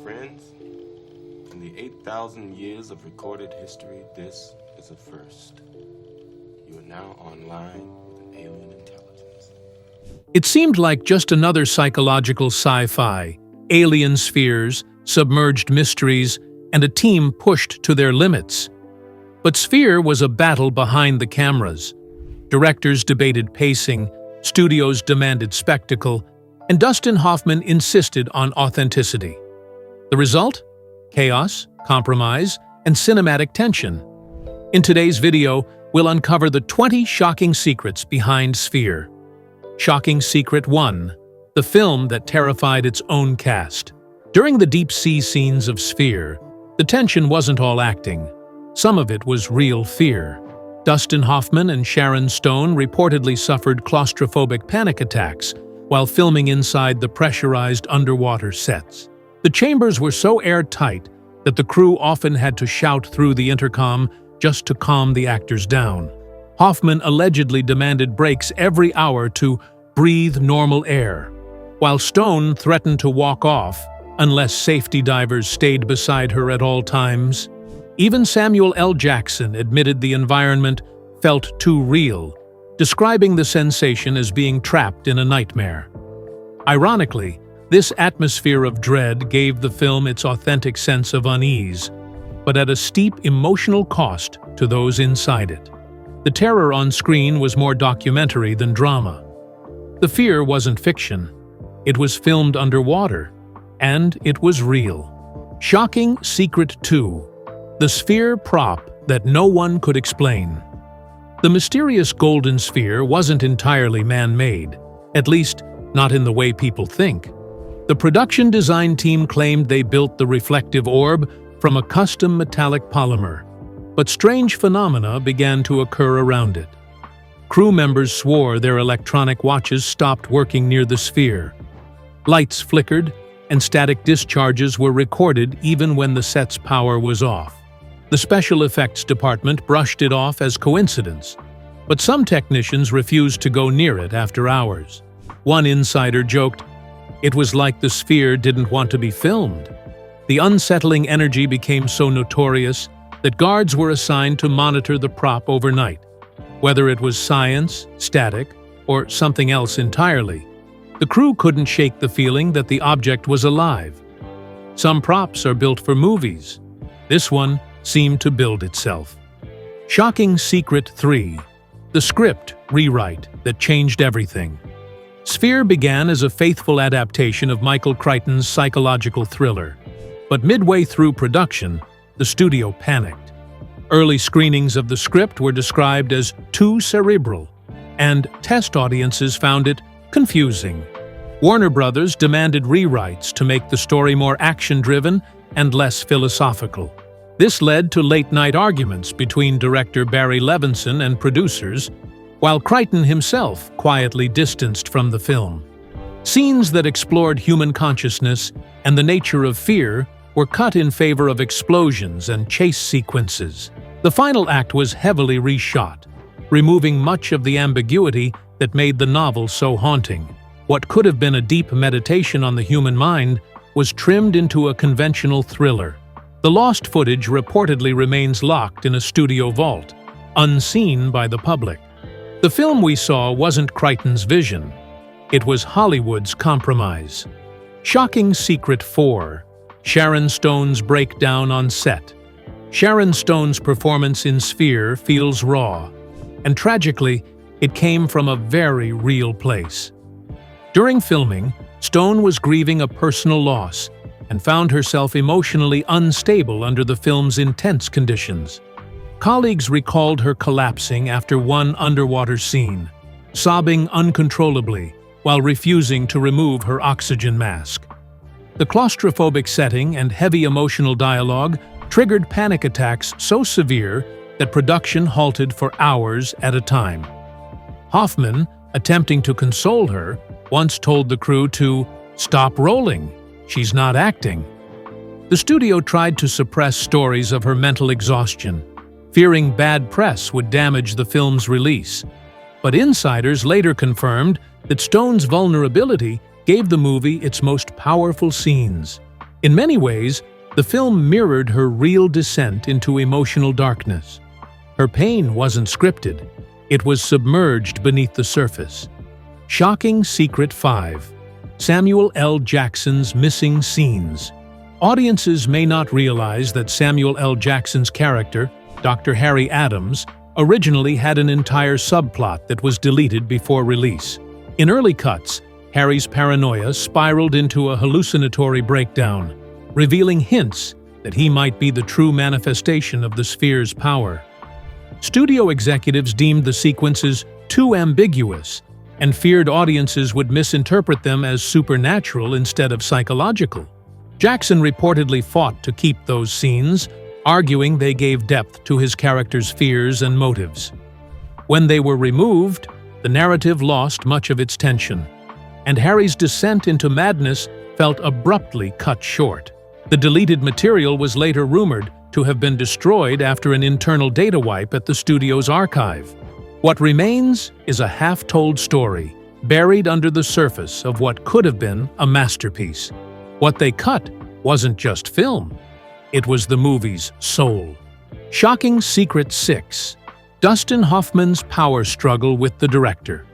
Friends, in the 8,000 years of recorded history, this is a first. You are now online with an alien intelligence. It seemed like just another psychological sci-fi, alien spheres, submerged mysteries, and a team pushed to their limits. But Sphere was a battle behind the cameras. Directors debated pacing, studios demanded spectacle, and Dustin Hoffman insisted on authenticity. The result? Chaos, compromise, and cinematic tension. In today's video, we'll uncover the 20 shocking secrets behind Sphere. Shocking Secret 1, the film that terrified its own cast. During the deep-sea scenes of Sphere, the tension wasn't all acting. Some of it was real fear. Dustin Hoffman and Sharon Stone reportedly suffered claustrophobic panic attacks while filming inside the pressurized underwater sets. The chambers were so airtight that the crew often had to shout through the intercom just to calm the actors down. Hoffman allegedly demanded breaks every hour to breathe normal air, while Stone threatened to walk off unless safety divers stayed beside her at all times. Even Samuel L. Jackson admitted the environment felt too real, describing the sensation as being trapped in a nightmare. Ironically, this atmosphere of dread gave the film its authentic sense of unease, but at a steep emotional cost to those inside it. The terror on screen was more documentary than drama. The fear wasn't fiction. It was filmed underwater, and it was real. Shocking Secret 2, the Sphere prop that no one could explain. The mysterious golden sphere wasn't entirely man-made, at least not in the way people think. The production design team claimed they built the reflective orb from a custom metallic polymer, but strange phenomena began to occur around it. Crew members swore their electronic watches stopped working near the sphere. Lights flickered, and static discharges were recorded even when the set's power was off. The special effects department brushed it off as coincidence, but some technicians refused to go near it after hours. One insider joked, "It was like the sphere didn't want to be filmed." The unsettling energy became so notorious that guards were assigned to monitor the prop overnight. Whether it was science, static, or something else entirely, the crew couldn't shake the feeling that the object was alive. Some props are built for movies. This one seemed to build itself. Shocking Secret 3, the script rewrite that changed everything. Sphere began as a faithful adaptation of Michael Crichton's psychological thriller, but midway through production, the studio panicked. Early screenings of the script were described as too cerebral, and test audiences found it confusing. Warner Brothers demanded rewrites to make the story more action-driven and less philosophical. This led to late-night arguments between director Barry Levinson and producers, while Crichton himself quietly distanced from the film. Scenes that explored human consciousness and the nature of fear were cut in favor of explosions and chase sequences. The final act was heavily reshot, removing much of the ambiguity that made the novel so haunting. What could have been a deep meditation on the human mind was trimmed into a conventional thriller. The lost footage reportedly remains locked in a studio vault, unseen by the public. The film we saw wasn't Crichton's vision. It was Hollywood's compromise. Shocking Secret 4, Sharon Stone's breakdown on set. Sharon Stone's performance in Sphere feels raw, and tragically, it came from a very real place. During filming, Stone was grieving a personal loss and found herself emotionally unstable under the film's intense conditions. Colleagues recalled her collapsing after one underwater scene, sobbing uncontrollably while refusing to remove her oxygen mask. The claustrophobic setting and heavy emotional dialogue triggered panic attacks so severe that production halted for hours at a time. Hoffman, attempting to console her, once told the crew to stop rolling. She's not acting. The studio tried to suppress stories of her mental exhaustion, fearing bad press would damage the film's release. But insiders later confirmed that Stone's vulnerability gave the movie its most powerful scenes. In many ways, the film mirrored her real descent into emotional darkness. Her pain wasn't scripted. It was submerged beneath the surface. Shocking Secret 5. Samuel L. Jackson's Missing Scenes. Audiences may not realize that Samuel L. Jackson's character, Dr. Harry Adams, originally had an entire subplot that was deleted before release. In early cuts, Harry's paranoia spiraled into a hallucinatory breakdown, revealing hints that he might be the true manifestation of the sphere's power. Studio executives deemed the sequences too ambiguous and feared audiences would misinterpret them as supernatural instead of psychological. Jackson reportedly fought to keep those scenes, arguing they gave depth to his character's fears and motives. When they were removed, the narrative lost much of its tension, and Harry's descent into madness felt abruptly cut short. The deleted material was later rumored to have been destroyed after an internal data wipe at the studio's archive. What remains is a half-told story, buried under the surface of what could have been a masterpiece. What they cut wasn't just film. It was the movie's soul. Shocking Secret 6. Dustin Hoffman's power struggle with the director.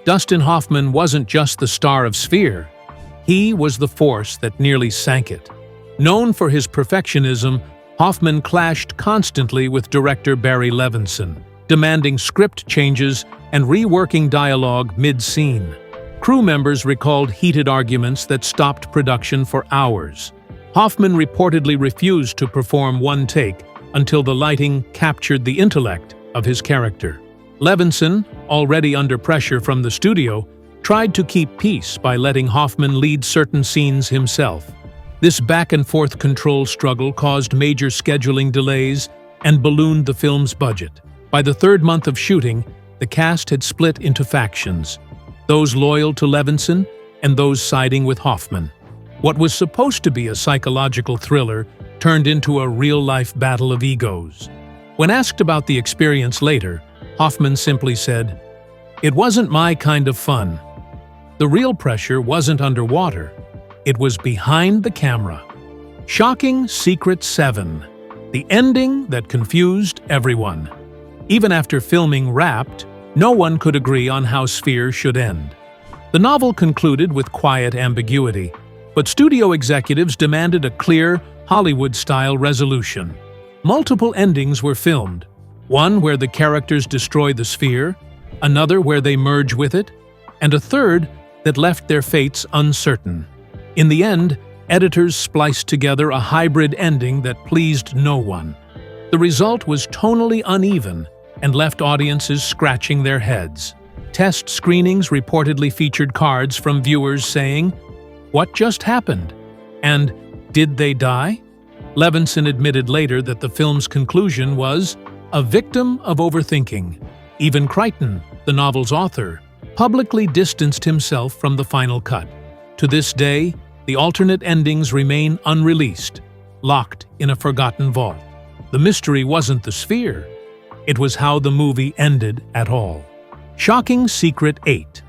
Dustin Hoffman wasn't just the star of Sphere. He was the force that nearly sank it. Known for his perfectionism, Hoffman clashed constantly with director Barry Levinson, demanding script changes and reworking dialogue mid-scene. Crew members recalled heated arguments that stopped production for hours. Hoffman reportedly refused to perform one take until the lighting captured the intellect of his character. Levinson, already under pressure from the studio, tried to keep peace by letting Hoffman lead certain scenes himself. This back-and-forth control struggle caused major scheduling delays and ballooned the film's budget. By the third month of shooting, the cast had split into factions, those loyal to Levinson and those siding with Hoffman. What was supposed to be a psychological thriller turned into a real-life battle of egos. When asked about the experience later, Hoffman simply said, "It wasn't my kind of fun. The real pressure wasn't underwater. It was behind the camera." Shocking Secret 7. The ending that confused everyone. Even after filming wrapped, no one could agree on how Sphere should end. The novel concluded with quiet ambiguity, but studio executives demanded a clear, Hollywood-style resolution. Multiple endings were filmed, one where the characters destroy the Sphere, another where they merge with it, and a third that left their fates uncertain. In the end, editors spliced together a hybrid ending that pleased no one. The result was tonally uneven and left audiences scratching their heads. Test screenings reportedly featured cards from viewers saying, "What just happened?" and "Did they die?" Levinson admitted later that the film's conclusion was a victim of overthinking. Even Crichton, the novel's author, publicly distanced himself from the final cut. To this day, the alternate endings remain unreleased, locked in a forgotten vault. The mystery wasn't the Sphere. It was how the movie ended at all. Shocking Secret 8.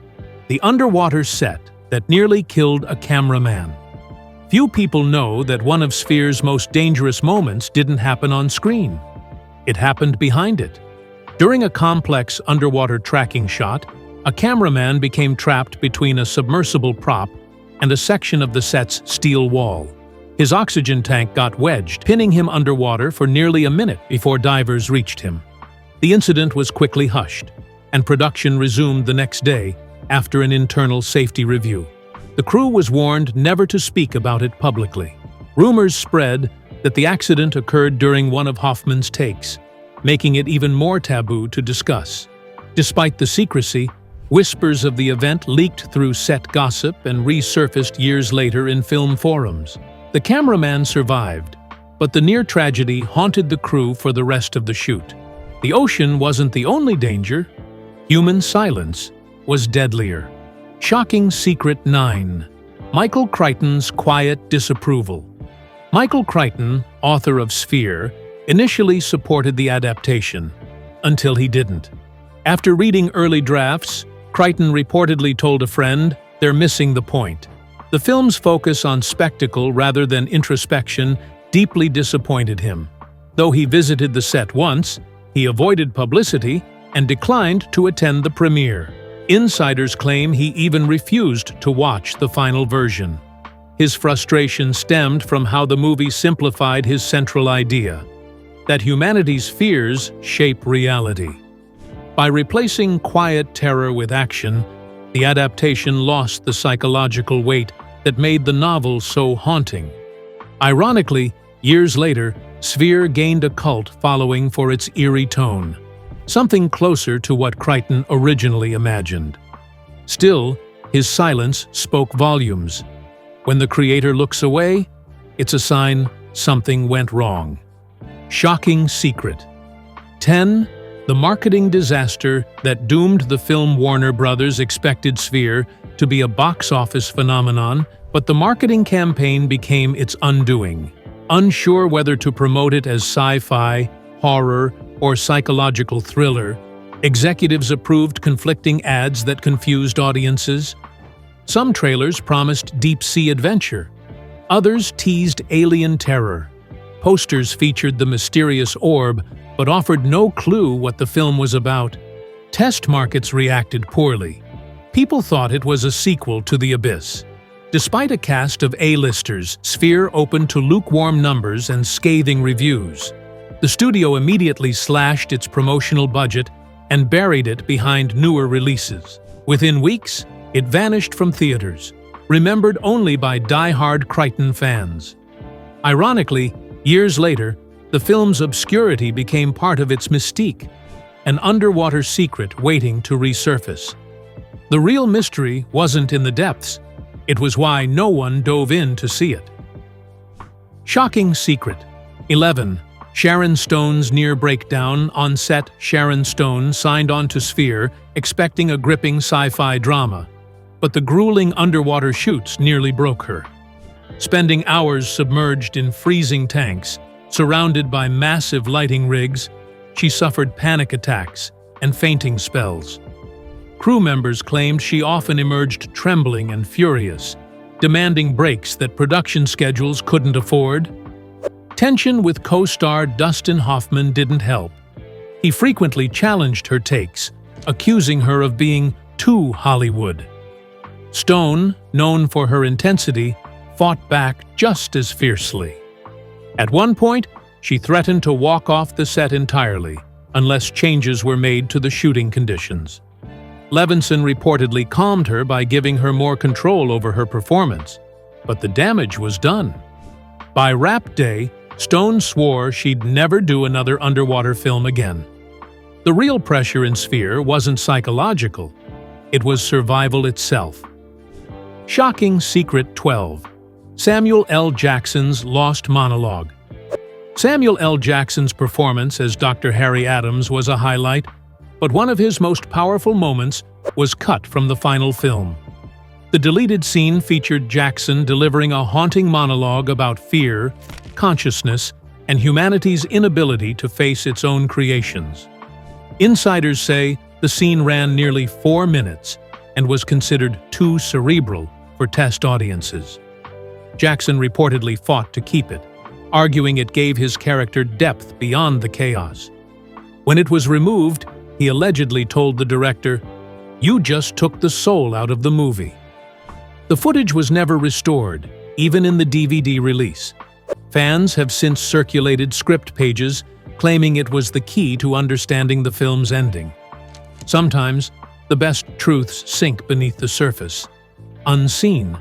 The underwater set that nearly killed a cameraman. Few people know that one of Sphere's most dangerous moments didn't happen on screen. It happened behind it. During a complex underwater tracking shot, a cameraman became trapped between a submersible prop and a section of the set's steel wall. His oxygen tank got wedged, pinning him underwater for nearly a minute before divers reached him. The incident was quickly hushed, and production resumed the next day after an internal safety review. The crew was warned never to speak about it publicly. Rumors spread that the accident occurred during one of Hoffman's takes, making it even more taboo to discuss. Despite the secrecy, whispers of the event leaked through set gossip and resurfaced years later in film forums. The cameraman survived, but the near tragedy haunted the crew for the rest of the shoot. The ocean wasn't the only danger. Human silence was deadlier. Shocking Secret 9. Michael Crichton's quiet disapproval. Michael Crichton, author of Sphere, initially supported the adaptation, until he didn't. After reading early drafts, Crichton reportedly told a friend, "They're missing the point." The film's focus on spectacle rather than introspection deeply disappointed him. Though he visited the set once, he avoided publicity and declined to attend the premiere. Insiders claim he even refused to watch the final version. His frustration stemmed from how the movie simplified his central idea, that humanity's fears shape reality. By replacing quiet terror with action, the adaptation lost the psychological weight that made the novel so haunting. Ironically, years later, Sphere gained a cult following for its eerie tone, something closer to what Crichton originally imagined. Still, his silence spoke volumes. When the creator looks away, it's a sign something went wrong. Shocking secret. 10. The marketing disaster that doomed the film. Warner Brothers expected Sphere to be a box office phenomenon, but the marketing campaign became its undoing. Unsure whether to promote it as sci-fi, horror, or psychological thriller, executives approved conflicting ads that confused audiences. Some trailers promised deep-sea adventure. Others teased alien terror. Posters featured the mysterious orb, but offered no clue what the film was about. Test markets reacted poorly. People thought it was a sequel to The Abyss. Despite a cast of A-listers, Sphere opened to lukewarm numbers and scathing reviews. The studio immediately slashed its promotional budget and buried it behind newer releases. Within weeks, it vanished from theaters, remembered only by die-hard Crichton fans. Ironically, years later, the film's obscurity became part of its mystique, an underwater secret waiting to resurface. The real mystery wasn't in the depths. It was why no one dove in to see it. Shocking secret. 11. Sharon Stone's near breakdown. On set, Sharon Stone signed on to Sphere, expecting a gripping sci-fi drama. But the grueling underwater shoots nearly broke her. Spending hours submerged in freezing tanks, surrounded by massive lighting rigs, she suffered panic attacks and fainting spells. Crew members claimed she often emerged trembling and furious, demanding breaks that production schedules couldn't afford. Tension with co-star Dustin Hoffman didn't help. He frequently challenged her takes, accusing her of being too Hollywood. Stone, known for her intensity, fought back just as fiercely. At one point, she threatened to walk off the set entirely, unless changes were made to the shooting conditions. Levinson reportedly calmed her by giving her more control over her performance, but the damage was done. By wrap day, Stone swore she'd never do another underwater film again. The real pressure in Sphere wasn't psychological, it was survival itself. Shocking secret. 12. Samuel L. Jackson's lost monologue. Samuel L. Jackson's performance as Dr. Harry Adams was a highlight, but one of his most powerful moments was cut from the final film. The deleted scene featured Jackson delivering a haunting monologue about fear, consciousness, and humanity's inability to face its own creations. Insiders say the scene ran nearly 4 minutes and was considered too cerebral for test audiences. Jackson reportedly fought to keep it, arguing it gave his character depth beyond the chaos. When it was removed, he allegedly told the director, "You just took the soul out of the movie." The footage was never restored, even in the DVD release. Fans have since circulated script pages claiming it was the key to understanding the film's ending. Sometimes, the best truths sink beneath the surface, unseen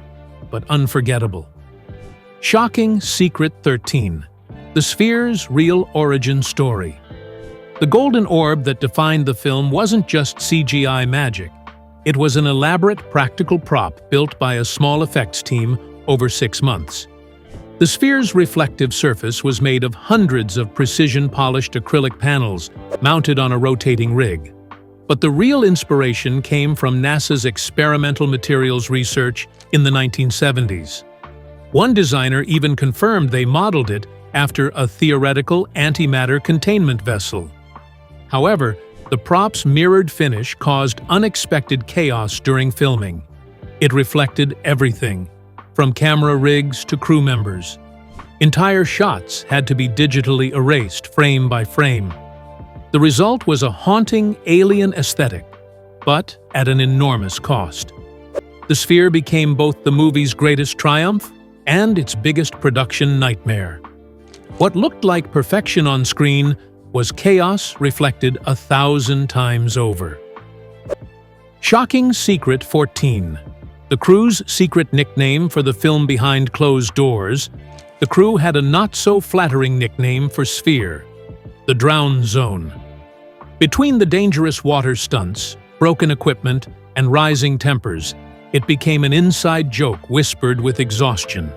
but unforgettable. Shocking secret. 13. The Sphere's real origin story. The golden orb that defined the film wasn't just CGI magic. It was an elaborate practical prop built by a small effects team over 6 months. The Sphere's reflective surface was made of hundreds of precision-polished acrylic panels mounted on a rotating rig. But the real inspiration came from NASA's experimental materials research in the 1970s. One designer even confirmed they modeled it after a theoretical antimatter containment vessel. However, the prop's mirrored finish caused unexpected chaos during filming. It reflected everything: from camera rigs to crew members. Entire shots had to be digitally erased frame by frame. The result was a haunting alien aesthetic, but at an enormous cost. The Sphere became both the movie's greatest triumph and its biggest production nightmare. What looked like perfection on screen was chaos reflected 1,000 times over. Shocking Secret 14. The crew's secret nickname for the film behind closed doors, the crew had a not-so-flattering nickname for Sphere, the Drown Zone. Between the dangerous water stunts, broken equipment, and rising tempers, it became an inside joke whispered with exhaustion.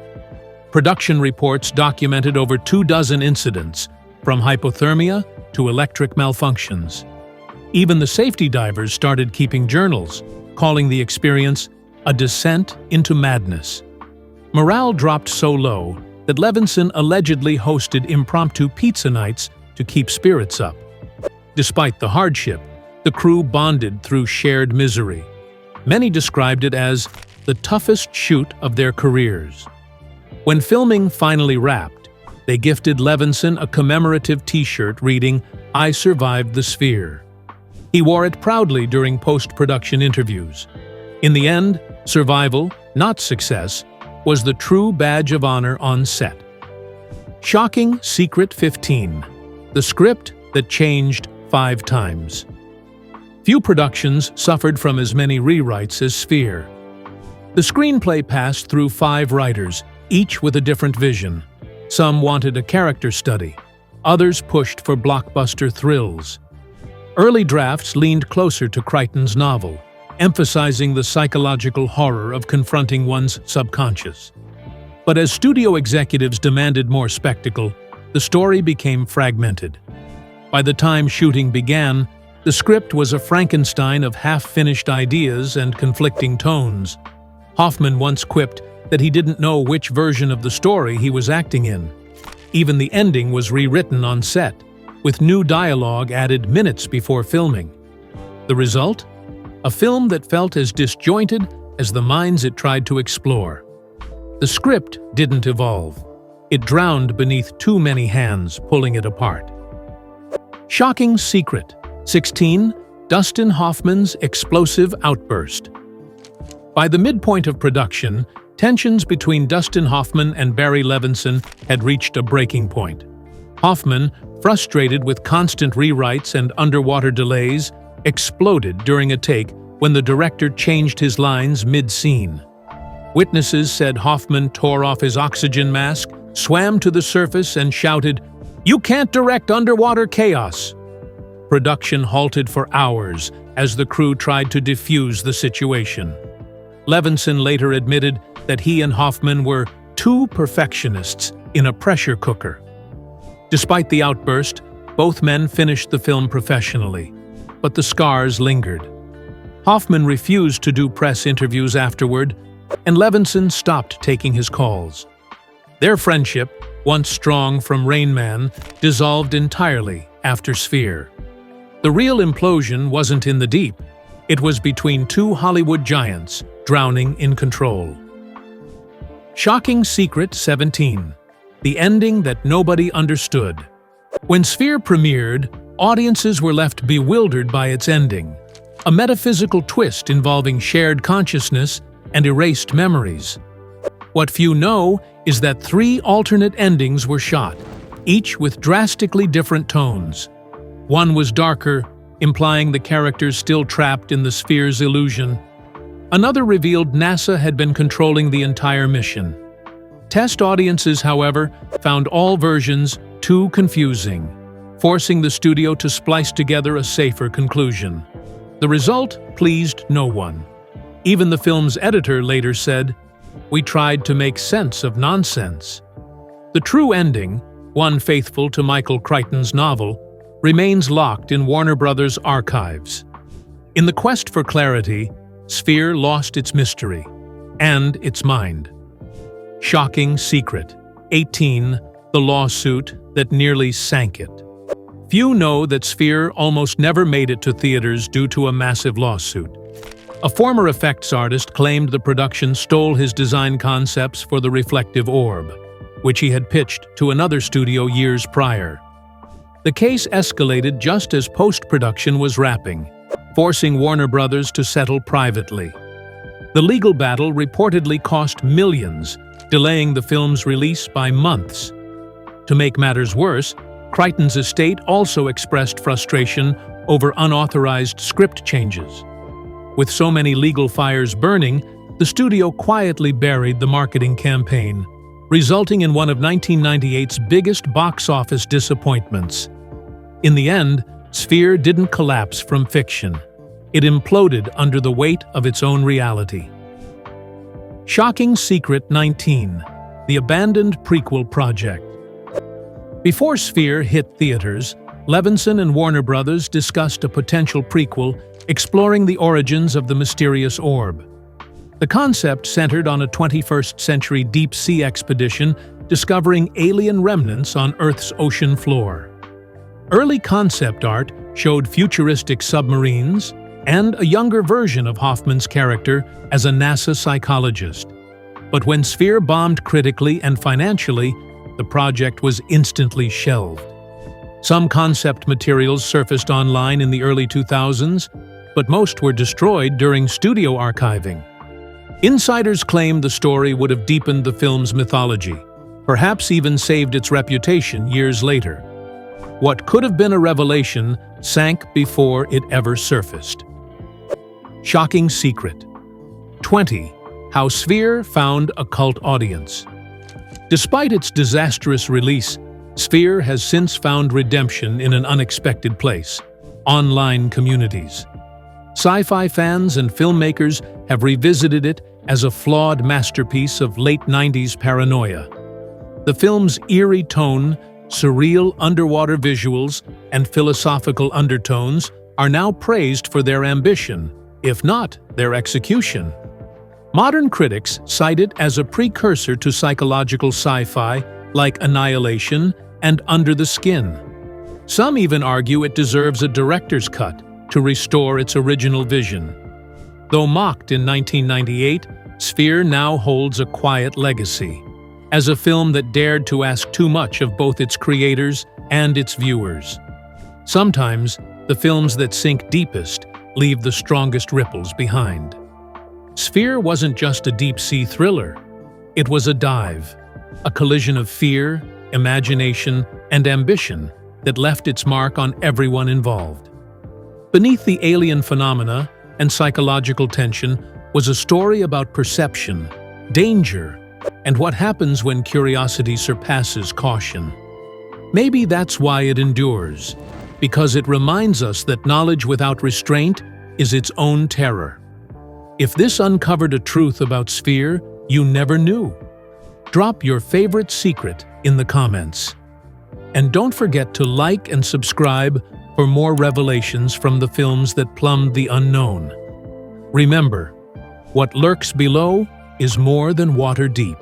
Production reports documented over 24 incidents, from hypothermia to electric malfunctions. Even the safety divers started keeping journals, calling the experience a descent into madness. Morale dropped so low that Levinson allegedly hosted impromptu pizza nights to keep spirits up. Despite the hardship, the crew bonded through shared misery. Many described it as the toughest shoot of their careers. When filming finally wrapped, they gifted Levinson a commemorative T-shirt reading, "I survived the Sphere." He wore it proudly during post-production interviews. In the end, survival, not success, was the true badge of honor on set. Shocking Secret 15. The script that changed 5 times. Few productions suffered from as many rewrites as Sphere. The screenplay passed through 5 writers, each with a different vision. Some wanted a character study. Others pushed for blockbuster thrills. Early drafts leaned closer to Crichton's novel, emphasizing the psychological horror of confronting one's subconscious. But as studio executives demanded more spectacle, the story became fragmented. By the time shooting began, the script was a Frankenstein of half-finished ideas and conflicting tones. Hoffman once quipped that he didn't know which version of the story he was acting in. Even the ending was rewritten on set, with new dialogue added minutes before filming. The result? A film that felt as disjointed as the minds it tried to explore. The script didn't evolve. It drowned beneath too many hands pulling it apart. Shocking Secret 16. Dustin Hoffman's explosive outburst. By the midpoint of production, tensions between Dustin Hoffman and Barry Levinson had reached a breaking point. Hoffman, frustrated with constant rewrites and underwater delays, exploded during a take when the director changed his lines mid-scene. Witnesses said Hoffman tore off his oxygen mask, swam to the surface, and shouted, "You can't direct underwater chaos!" Production halted for hours as the crew tried to defuse the situation. Levinson later admitted that he and Hoffman were 2 perfectionists in a pressure cooker. Despite the outburst, both men finished the film professionally, but the scars lingered. Hoffman refused to do press interviews afterward, and Levinson stopped taking his calls. Their friendship, once strong from Rain Man, dissolved entirely after Sphere. The real implosion wasn't in the deep. It was between 2 Hollywood giants, drowning in control. Shocking Secret 17. The ending that nobody understood. When Sphere premiered, audiences were left bewildered by its ending, a metaphysical twist involving shared consciousness and erased memories. What few know is that 3 alternate endings were shot, each with drastically different tones. One was darker, implying the characters still trapped in the Sphere's illusion. Another revealed NASA had been controlling the entire mission. Test audiences, however, found all versions too confusing, forcing the studio to splice together a safer conclusion. The result pleased no one. Even the film's editor later said, "We tried to make sense of nonsense." The true ending, one faithful to Michael Crichton's novel, remains locked in Warner Brothers' archives. In the quest for clarity, Sphere lost its mystery and its mind. Shocking Secret 18. The lawsuit that nearly sank it. Few know that Sphere almost never made it to theaters due to a massive lawsuit. A former effects artist claimed the production stole his design concepts for the reflective orb, which he had pitched to another studio years prior. The case escalated just as post-production was wrapping, forcing Warner Brothers to settle privately. The legal battle reportedly cost millions, delaying the film's release by months. To make matters worse, Crichton's estate also expressed frustration over unauthorized script changes. With so many legal fires burning, the studio quietly buried the marketing campaign, resulting in one of 1998's biggest box office disappointments. In the end, Sphere didn't collapse from fiction. It imploded under the weight of its own reality. Shocking Secret 19: The Abandoned Prequel Project. Before Sphere hit theaters, Levinson and Warner Brothers discussed a potential prequel exploring the origins of the mysterious orb. The concept centered on a 21st-century deep-sea expedition discovering alien remnants on Earth's ocean floor. Early concept art showed futuristic submarines and a younger version of Hoffman's character as a NASA psychologist. But when Sphere bombed critically and financially, the project was instantly shelved. Some concept materials surfaced online in the early 2000s, but most were destroyed during studio archiving. Insiders claimed the story would have deepened the film's mythology, perhaps even saved its reputation years later. What could have been a revelation sank before it ever surfaced. Shocking Secret 20. How Sphere Found a Cult Audience. Despite its disastrous release, Sphere has since found redemption in an unexpected place: online communities. Sci-fi fans and filmmakers have revisited it as a flawed masterpiece of late 90s paranoia. The film's eerie tone, surreal underwater visuals, and philosophical undertones are now praised for their ambition, if not their execution. Modern critics cite it as a precursor to psychological sci-fi like Annihilation and Under the Skin. Some even argue it deserves a director's cut to restore its original vision. Though mocked in 1998, Sphere now holds a quiet legacy, as a film that dared to ask too much of both its creators and its viewers. Sometimes, the films that sink deepest leave the strongest ripples behind. Sphere wasn't just a deep-sea thriller. It was a dive, a collision of fear, imagination, and ambition that left its mark on everyone involved. Beneath the alien phenomena and psychological tension was a story about perception, danger, and what happens when curiosity surpasses caution. Maybe that's why it endures, because it reminds us that knowledge without restraint is its own terror. If this uncovered a truth about Sphere you never knew, drop your favorite secret in the comments. And don't forget to like and subscribe for more revelations from the films that plumbed the unknown. Remember, what lurks below is more than water deep.